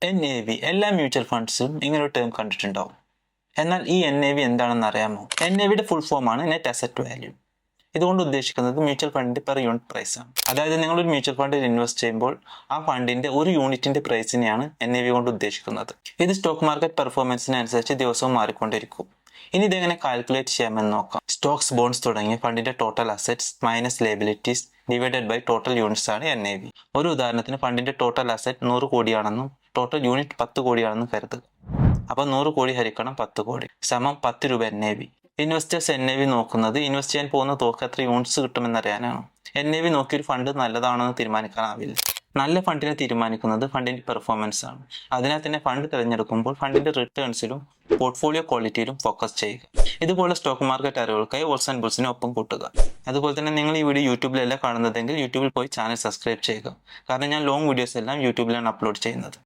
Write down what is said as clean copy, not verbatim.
NAV എല്ലാ mutual ഫണ്ട്സും ഇങ്ങനൊരു term കണ്ടിട്ടുണ്ടാവും. എന്നാൽ ഈ NAV എന്താണെന്ന് അറിയാമോ? NAVയുടെ ഫുൾ ഫോമാണ് നെറ്റ് അസറ്റ് വാല്യൂ. ഇതുകൊണ്ട് ഉദ്ദേശിക്കുന്നത് മ്യൂച്വൽ ഫണ്ടിന്റെ പെർ യൂണിറ്റ് പ്രൈസ് ആണ്. അതായത് നിങ്ങളൊരു മ്യൂച്വൽ ഫണ്ടിൽ ഇൻവെസ്റ്റ് ചെയ്യുമ്പോൾ ആ ഫണ്ടിന്റെ ഒരു യൂണിറ്റിന്റെ പ്രൈസിനെയാണ് NAV കൊണ്ട് ഉദ്ദേശിക്കുന്നത്. ഇത് സ്റ്റോക്ക് മാർക്കറ്റ് പെർഫോമൻസിനനുസരിച്ച് ദിവസവും മാറിക്കൊണ്ടിരിക്കും. ഇനി ഇതെങ്ങനെ കാൽക്കുലേറ്റ് ചെയ്യാമെന്ന് നോക്കാം. സ്റ്റോക്സ്, ബോൺസ് തുടങ്ങിയ ഫണ്ടിന്റെ total assets minus liabilities divided by total units ആണ് NAV. ഒരു ഉദാഹരണത്തിന് ഫണ്ടിന്റെ ടോട്ടൽ അസറ്റ് 100 കോടിയാണെന്നും ടോട്ടൽ യൂണിറ്റ് 10 കോടിയാണെന്നും കരുതുക. അപ്പോൾ 100 കോടി ഹരിക്കണം 10 കോടി സമം 10 രൂപ NAV. ഇൻവെസ്റ്റേഴ്സ് NAV നോക്കുന്നത് ഇൻവെസ്റ്റ് ചെയ്യാൻ പോകുന്ന തുക എത്ര യൂണിറ്റ്സ് കിട്ടുമെന്നറിയാനാണ്. NAV നോക്കി ഒരു ഫണ്ട് നല്ലതാണെന്ന് തീരുമാനിക്കാനാവില്ല. നല്ല ഫണ്ടിനെ തീരുമാനിക്കുന്നത് ഫണ്ടിന്റെ പെർഫോമൻസ് ആണ്. അതിനാൽ തന്നെ ഫണ്ട് തിരഞ്ഞെടുക്കുമ്പോൾ ഫണ്ടിന്റെ റിട്ടേൺസിലും പോർട്ട്ഫോളിയോ ക്വാളിറ്റിയിലും ഫോക്കസ് ചെയ്യുക. ഇതുപോലെ സ്റ്റോക്ക് മാർക്കറ്റ് അറിവുകൾക്കായി ഓൾസ് ആൻഡ് ബുൾസിനെ ഒപ്പം കൂട്ടുക. അതുപോലെ തന്നെ നിങ്ങൾ ഈ വീഡിയോ യൂട്യൂബിലല്ല കാണുന്നതെങ്കിൽ യൂട്യൂബിൽ പോയി ചാനൽ സബ്സ്ക്രൈബ് ചെയ്യുക. കാരണം ഞാൻ ലോങ് വീഡിയോസ് എല്ലാം യൂട്യൂബിലാണ് അപ്ലോഡ് ചെയ്യുന്നത്.